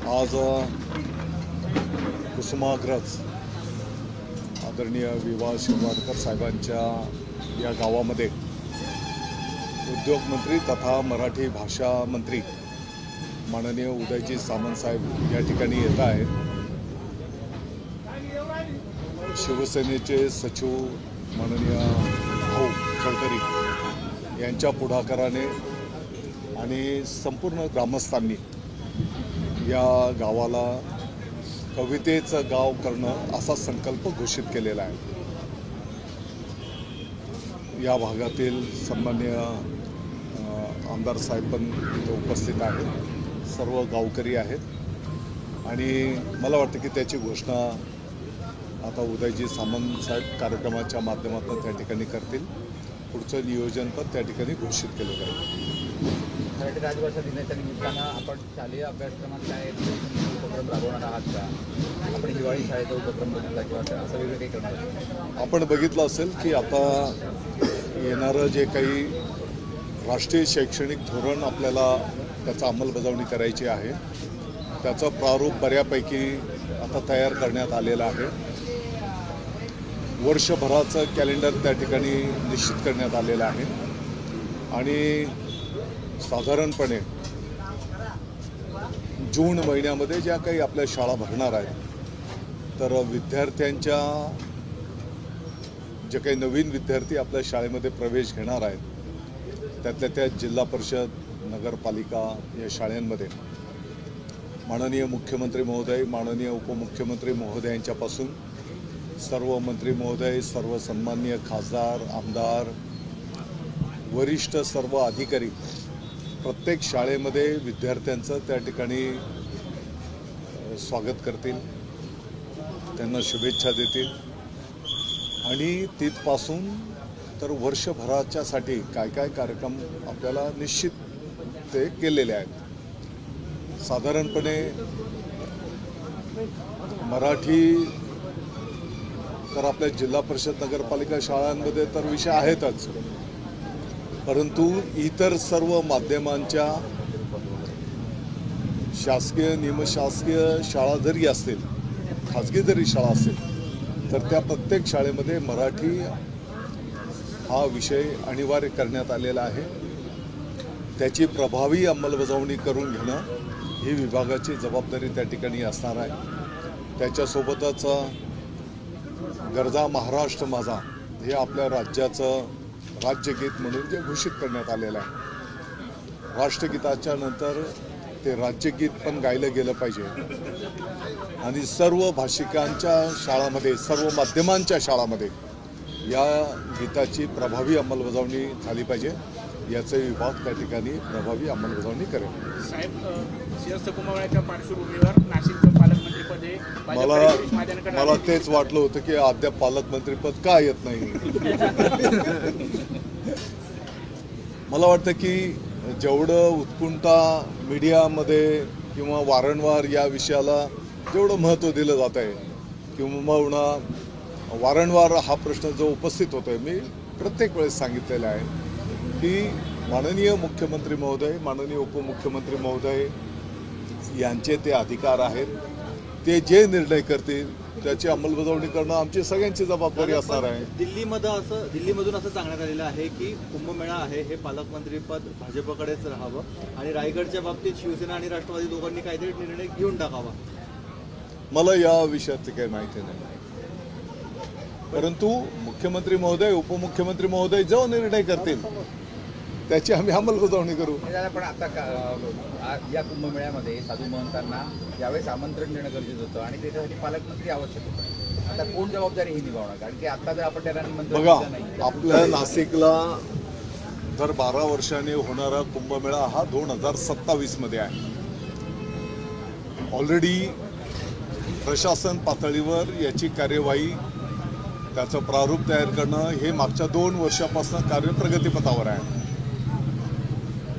आज कुसुमाग्रज आदरणीय विवा शिरवाडकर साहेबांच्या या गावामध्ये उद्योगमंत्री तथा मराठी भाषा मंत्री माननीय उदयजी सामंत साहेब या ठिकाणी येत आहेत। शिवसेनेचे सचिव माननीय भाऊ चौधरी यांच्या पुढाकाराने आणि संपूर्ण ग्रामस्थांनी या गावाला कवितेचं गाव करणं असा संकल्प घोषित केलेला आहे। या भागातील सन्माननीय आमदार साहेब पण इथे उपस्थित आहेत, सर्व गावकरी आहेत आणि मला वाटतं की त्याची घोषणा आता उदयजी सामंत साहेब कार्यक्रमाच्या माध्यमातून त्या ठिकाणी करतील। पुढचं नियोजन पण त्या ठिकाणी घोषित केलं जाईल। मराठी राजभाषा दिनाच्या निमित्तानं आपण शालेय अभ्यासक्रमात काय उपक्रम राबवणार आहात का? आपण हिवाळी शाळेचा उपक्रम बघितला किंवा असं वेगळं काही करणार आहात? आपण बघितलं असेल की आता येणारं जे काही राष्ट्रीय शैक्षणिक धोरण आपल्याला त्याचा अंमलबजावणी करायची आहे, त्याचा प्रारूप बऱ्यापैकी आता तयार करण्यात आलेला आहे। वर्षभराचं कॅलेंडर त्या ठिकाणी निश्चित करण्यात आलेलं आहे आणि साधारणपणे जून महिन्यामध्ये ज्या काही आपल्या शाळा भरणार आहेत, तर विद्यार्थ्यांच्या जे काही नवीन विद्यार्थी आपल्या शाळेमध्ये प्रवेश घेणार आहेत, त्यातल्या त्या जिल्हा परिषद, नगरपालिका या शाळांमध्ये माननीय मुख्यमंत्री महोदय, माननीय उपमुख्यमंत्री महोदयांच्यापासून सर्व मंत्री महोदय, सर्व सन्माननीय खासदार, आमदार, वरिष्ठ सर्व अधिकारी प्रत्येक शाळेमध्ये विद्यार्थ्यांचं त्या ठिकाणी स्वागत करतील, त्यांना शुभेच्छा देतील आणि तिथपासून तर वर्षभराच्यासाठी काय काय कार्यक्रम आपल्याला निश्चित ते केलेले आहेत। साधारणपणे मराठी तर आपल्या जिल्हा परिषद, नगरपालिका शाळांमध्ये तर विषय आहेतच, परंतु इतर सर्व माध्यमांच्या शासकीय, निमशासकीय शाळा जरी असतील, खाजगी जरी शाळा असतील, तर त्या प्रत्येक शाळेमध्ये मराठी हा विषय अनिवार्य करण्यात आलेला आहे। त्याची प्रभावी अंमलबजावणी करून घेणं ही विभागाची जबाबदारी त्या ठिकाणी असणार आहे। त्याच्यासोबतच गरजा महाराष्ट्र माझा हे आपल्या राज्याचं राज्यगीत म्हणून जे घोषित करण्यात आलेलं आहे, राष्ट्रगीताच्या नंतर ते राज्यगीत पण गायलं गेलं पाहिजे आणि सर्व भाषिकांच्या शाळांमध्ये, सर्व माध्यमांच्या शाळांमध्ये या गीताची प्रभावी अंमलबजावणी झाली पाहिजे, याचे विभाग त्या ठिकाणी प्रभावी अंमलबजावणी करेल। साहेब, सिंहस्थ कुंभमेळ्याच्या पार्श्वभूमीवर नाशिकचं पालकमंत्रीपद हे मला तेच वाटलं होतं की अद्याप पालकमंत्रीपद का येत नाही। मला वाटतं की जेवढं उत्कुंठा मीडियामध्ये किंवा वारंवार या विषयाला जेवढं महत्त्व दिलं जात आहे किंवा वारंवार हा प्रश्न जो उपस्थित होतोय, मी प्रत्येक वेळेस सांगितलेलं आहे की माननीय मुख्यमंत्री महोदय, माननीय उपमुख्यमंत्री महोदय यांचे ते अधिकार आहेत, ते जे निर्णय करतील त्याची अंमलबजावणी करणं आमची सगळ्यांची जबाबदारी असणार आहे। दिल्लीमधून असं सांगण्यात आलेलं आहे की कुंभमेळा आहे हे पालकमंत्रीपद भाजपकडेच राहावं आणि रायगडच्या बाबतीत शिवसेना आणि राष्ट्रवादी दोघांनी काहीतरी निर्णय घेऊन टाकावा। मला या विषयाची काही माहिती नाही, परंतु मुख्यमंत्री महोदय, उपमुख्यमंत्री महोदय जो निर्णय करतील त्याची आम्ही अंमलबजावणी करू। पण आता या कुंभमेळ्यामध्ये साधू महंतांना यावेळेस आमंत्रण देणं गरजेचं होतं आणि त्याच्यासाठी पालकमंत्री आवश्यक होतं। आता कोण जबाबदारी ही निभावणार? कारण की आता जर आपण त्यांना निमंत्रण बघा, दिलं नाही, आपल्या नाशिकला दर 12 वर्षांनी होणारा कुंभमेळा हा 2027 मध्ये आहे। ऑलरेडी प्रशासन पातळीवर याची कार्यवाही, त्याचं प्रारूप तयार करणं हे मागच्या 2 वर्षापासून कार्य प्रगतीपथावर आहे।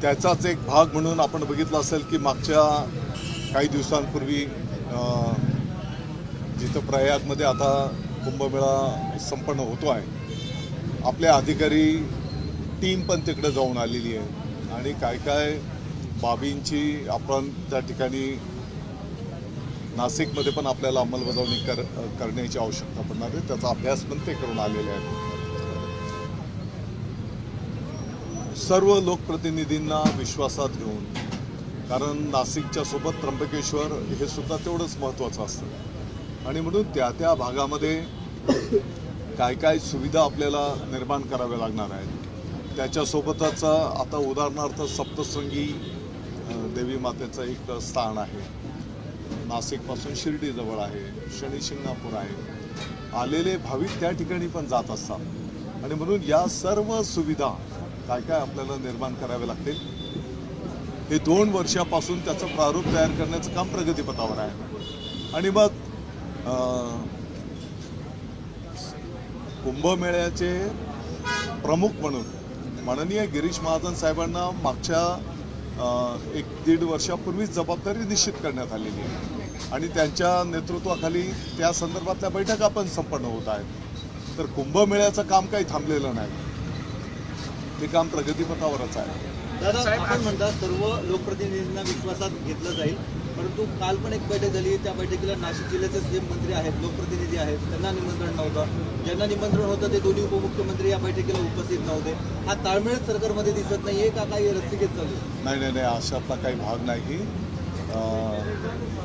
त्याचाच एक भाग म्हणून आपण बघितलं असेल की मागच्या काही दिवसांपूर्वी जिथं प्रयागमध्ये आता कुंभमेळा संपन्न होतो आहे, आपले अधिकारी टीम पण तिकडे जाऊन आलेली आहे आणि काय काय बाबींची आपण त्या ठिकाणी नाशिकमध्ये पण आपल्याला अंमलबजावणी करण्याची आवश्यकता पडणार आहे. त्याचा अभ्यास पण ते करून आलेले आहेत. सर्व लोकप्रतिनिधींना विश्वासात घेऊन, कारण नाशिकच्या सोबत त्र्यंबकेश्वर हे सुद्धा तेवढंच महत्त्वाचं असतं आणि म्हणून त्या भागामध्ये काय काय सुविधा आपल्याला निर्माण कराव्या लागणार आहेत. त्याच्यासोबतच आता उदाहरणार्थ सप्तशृंगी देवी मातेचं एक स्थान आहे, नाशिकपासून शिर्डीजवळ आहे, शनी शिंगणापूर आहे. आलेले भाविक त्या ठिकाणी पण जात असतात आणि म्हणून या सर्व सुविधा काय काय आपल्याला निर्माण करावे लागतील. हे 2 वर्षापासून त्याचं प्रारूप तयार करण्याचं काम प्रगतीपथावर आहे. आणि मग कुंभमेळ्याचे प्रमुख म्हणून माननीय गिरीश महाजन साहेबांना मागच्या 1-1.5 वर्षापूर्वीच जबाबदारी निश्चित करण्यात आलेली आहे आणि त्यांच्या नेतृत्वाखाली त्या संदर्भातल्या बैठका पण संपन्न होत आहेत. तर कुंभमेळ्याचं काम काही थांबलेलं नाही, ते काम प्रगतीपथावरच आहे. दादा, आपण म्हणता सर्व लोकप्रतिनिधींना विश्वासात घेतलं जाईल, परंतु काल पण एक बैठक झाली. त्या बैठकीला नाशिक जिल्ह्याचे जे मंत्री आहेत, लोकप्रतिनिधी आहेत, त्यांना निमंत्रण नव्हतं. ज्यांना निमंत्रण होतं ते दोन्ही उपमुख्यमंत्री या बैठकीला उपस्थित नव्हते. हा ताळमेळ सरकारमध्ये दिसत नाहीये का, काही रस्तिकेत चालू? नाही, अशातला काही भाग नाही.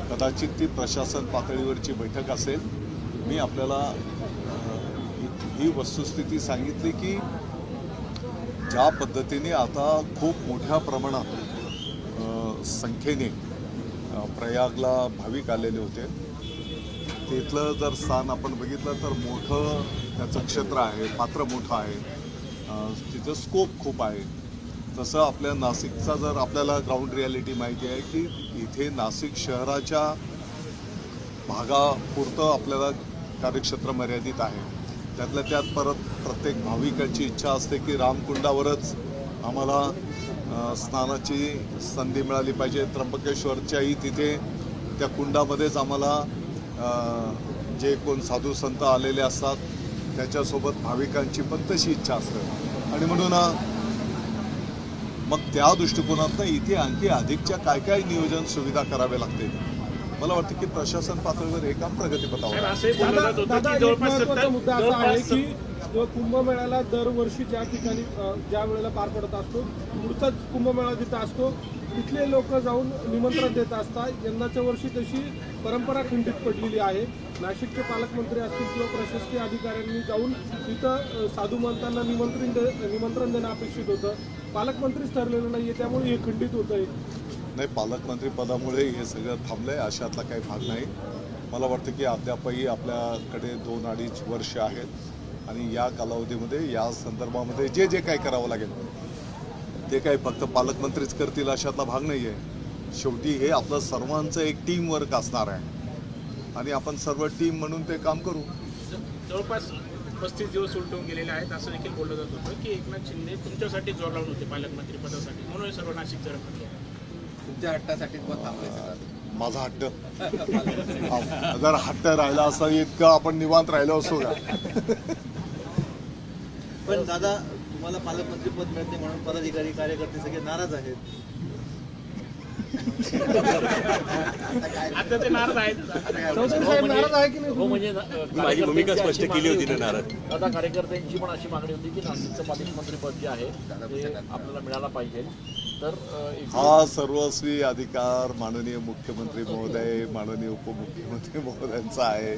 कदाचित ती प्रशासन पातळीवरची बैठक असेल. मी आपल्याला ही वस्तुस्थिती सांगितली की ज्या पद्धतीने आता खूप मोठ्या प्रमाणात संख्येने प्रयागला भाविक आलेले होते, तिथलं जर स्थान आपण बघितलं तर मोठं त्याचं क्षेत्र आहे, पात्र मोठं आहे, तिथं स्कोप खूप आहे. तसं आपल्या नाशिकचा जर आपल्याला ग्राउंड रियालिटी माहिती आहे की इथे नाशिक शहराच्या भागापुरतं आपल्याला कार्यक्षेत्र मर्यादित आहे. त्यातल्या त्यात परत प्रत्येक भाविकाची इच्छा असते की रामकुंडावरच आम्हाला स्नानाची संधी मिळाली पाहिजे. त्र्यंबकेश्वरच्याही तिथे त्या कुंडामध्येच आम्हाला जे कोण साधू संत आलेले असतात त्याच्यासोबत भाविकांची पण तशी इच्छा असते आणि म्हणून मग त्या दृष्टिकोनातनं इथे आणखी अधिकच्या काय काय नियोजन सुविधा करावे लागते. मला वाटतं की प्रशासन पातळीवर हे काम प्रगतीपथावर आहे. महत्त्वाचा मुद्दा असा आहे की कुंभमेळ्याला दरवर्षी ज्या ठिकाणी ज्या वेळेला पार पडत असतो, पुढचाच कुंभमेळा जिथं असतो तिथले लोक जाऊन निमंत्रण देत असतात. यंदाच्या वर्षी तशी परंपरा खंडित पडलेली आहे. नाशिकचे पालकमंत्री असतील किंवा प्रशासकीय अधिकाऱ्यांनी जाऊन तिथं साधू महंतांना निमंत्रण देणं अपेक्षित होतं. पालकमंत्रीच ठरलेलं नाहीये, त्यामुळे हे खंडित होतंय. नाही, पालकमंत्री पदामुळे हे सगळं थांबलंय अशातला काही भाग नाही. मला वाटतं की अद्यापही आपल्याकडे 2-2.5 वर्ष आहेत आणि या कालावधीमध्ये या संदर्भामध्ये जे जे काही करावं लागेल ते काही फक्त पालकमंत्रीच करतील अशातला भाग नाही आहे. शेवटी हे आपलं सर्वांचं एक टीम वर्क असणार आहे आणि आपण सर्व टीम म्हणून ते काम करू. जवळपास 35 दिवस उलटून गेलेले आहेत असं देखील बोललं जात होतं की एकनाथ शिंदे तुमच्यासाठी जोर लावून होते पालकमंत्री पदासाठी, म्हणून सर्व नाशिक जर तुमच्या हट्टासाठी थांबले. माझा हट्ट जर हट्ट राहिला असता इतकं आपण निवांत राहिलो असतो का. पण दादा, तुम्हाला पालकमंत्री पद मिळते म्हणून पदाधिकारी कार्यकर्ते सगळे नाराज आहेत. आता ते नाराज आहेत. चौधरी साहेब नाराज आहे की नाही? हो, म्हणजे माझी भूमिका स्पष्ट केली होती ना नाराज. आता कार्यकर्त्यांची पण अशी मागणी होती की नाशिकचं पालकमंत्रीपद जे आहे ते आपल्याला मिळायला पाहिजे. तर हा सर्वस्वी अधिकार माननीय मुख्यमंत्री महोदय, माननीय उपमुख्यमंत्री महोदयांचा आहे.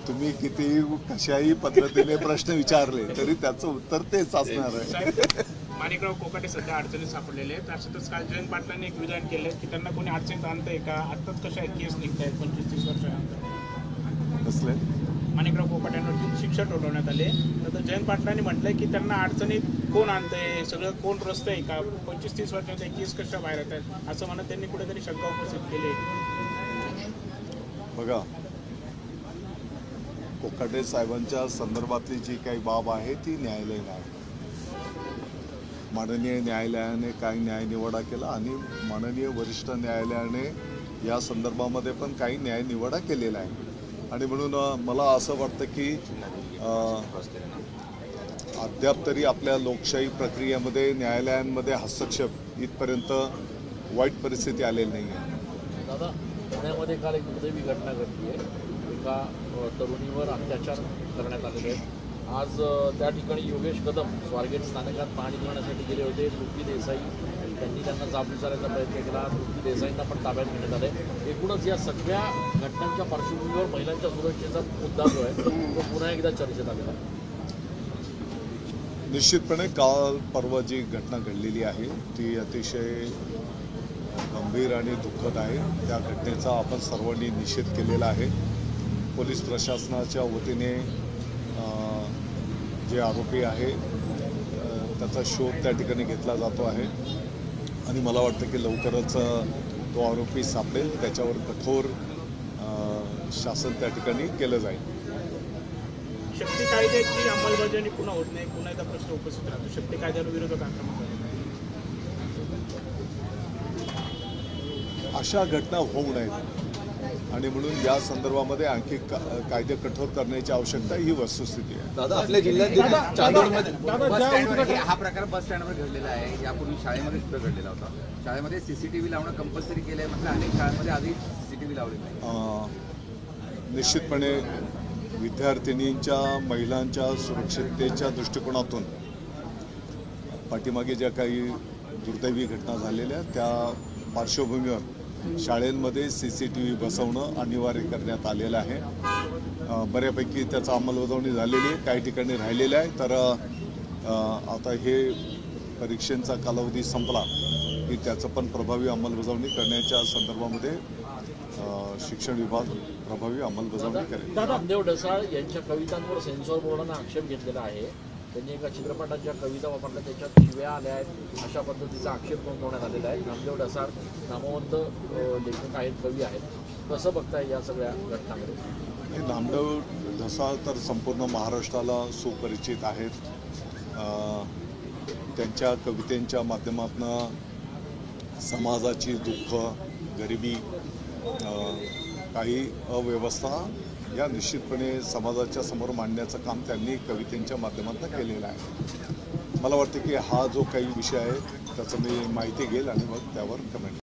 तुम्ही किती कशाही पद्धतीने प्रश्न विचारले तरी त्याचं उत्तर तेच असणार आहे. माणिकराव कोकाटे सध्या अडचणीत सापडलेले आहेत. अशातच काल जयंत पाटलांनी एक विधान केलं की त्यांना कोणी अडचणीत आणतंय का, आत्ताच कशा केस निघत आहेत 25-30 वर्षानंतर. कसले माणिकराव कोकाट्यांवरती शिक्षा ठोठवण्यात आले. तर जयंत पाटलांनी म्हटलंय की त्यांना अडचणीत कोण आणतंय, सगळं कोण रस्त आहे का, 25-30 वर्षाच्या केस कशा बाहेर येत आहेत असं म्हणत त्यांनी कुठेतरी शंका उपस्थित केली. बघा, कोकाटे साहेबांच्या संदर्भातली जी काही बाब आहे ती न्यायालयीन आहे. माननीय न्यायालयाने काही न्यायनिवाडा केला आणि माननीय वरिष्ठ न्यायालयाने या संदर्भामध्ये पण काही न्यायनिवाडा केलेला आहे. आणि म्हणून मला असं वाटतं की अद्याप तरी आपल्या लोकशाही प्रक्रियेमध्ये न्यायालयांमध्ये हस्तक्षेप इथपर्यंत वाईट परिस्थिती आलेली नाही आहे. दादा पुण्यामध्ये काल एक दुर्दैवी घटना घडली आहे. एका तरुणीवर अत्याचार करण्यात आलेले आहेत. आज त्या ठिकाणी योगेश कदम स्वारगेट स्थानकात पाहणी करण्यासाठी गेले होते. तृप्ती देसाई त्यांनी त्यांना जाब विचारायचा प्रयत्न केला. तृप्ती देसाईंना पण ताब्यात घेण्यात आले. एकूणच या सगळ्या घटनांच्या पार्श्वभूमीवर महिलांच्या सुरक्षेचा मुद्दा जो आहे तो पुन्हा एकदा चर्चेत आलेला आहे. निश्चितपणे काल परवा जी घटना घडलेली आहे ती अतिशय गंभीर आणि दुःखद आहे. त्या घटनेचा आपण सर्वांनी निषेध केलेला आहे. पोलीस प्रशासनाच्या वतीने जे आरोपी आहे त्याचा शोध त्या ठिकाणी घेतला जातो आहे आणि मला वाटतं की लवकरच तो आरोपी सापडेल. त्याच्यावर कठोर शासन त्या ठिकाणी केलं जाईल. शक्ती कायद्याची अंमलबजावणी पुन्हा होत नाही, पुन्हा एकदा प्रश्न उपस्थित राहतो. शक्ती कायद्यावर विरोधक आक्रमक अशा घटना होऊ नयेत आणि म्हणून या संदर्भामध्ये आणखी कायदे कठोर करण्याची आवश्यकता ही वस्तुस्थिती आहे. दादा आपल्या जिल्ह्यात चांदोडमध्ये हा प्रकार बस स्टँडवर घडलेला आहे. यापूर्वी शाळेमध्ये सुद्धा घडलेला होता. शाळेमध्ये सीसीटीव्ही लावणं कंपल्सरी केलं आहे. म्हटलं अनेक शाळांमध्ये आधी सीसीटीव्ही लावलेला आहे. निश्चितपणे विद्यार्थिनींच्या महिलांच्या सुरक्षिततेच्या दृष्टिकोनातून पाठीमागे ज्या काही दुर्दैवी घटना झालेल्या त्या पार्श्वभूमीवर शाळेमध्ये CCTV बसवणं अनिवार्य करण्यात आलेलं आहे. बऱ्यापैकी त्याचा अंमलबजावणी झालेली आहे, काही ठिकाणी राहिलेलं आहे. तर आता हे परीक्षेचा कालावधी संपला की त्याचं पण प्रभावी अंमलबजावणी करण्याच्या संदर्भामध्ये शिक्षण विभाग प्रभावी अंमलबजावणी करेल. नामदेव ढसाळ यांच्या कवितांवर सेन्सॉर बोर्डानं आक्षेप घेतलेला आहे. त्यांनी एका चित्रपटाच्या कविता वापरल्या, त्याच्यात शिव्या आल्या आहेत, अशा पद्धतीचा आक्षेप नोंदवण्यात आलेला आहे. नामदेव ढसाळ नामवंत लेखक आहेत, कवी आहेत. कसं बघताय या सगळ्या घटनांकडे? नामदेव ढसाळ तर संपूर्ण महाराष्ट्राला सुपरिचित आहेत. त्यांच्या कवितेच्या माध्यमातून समाजाची दुःख, गरिबी, काही अव्यवस्था या निश्चितपणे समाजाच्या समोर मांडण्याचं काम त्यांनी कवितेच्या माध्यमातून केलेलं आहे. मला वाटतं की हा जो काही विषय आहे त्याचं मी माहिती घेईल आणि मग त्यावर कमेंट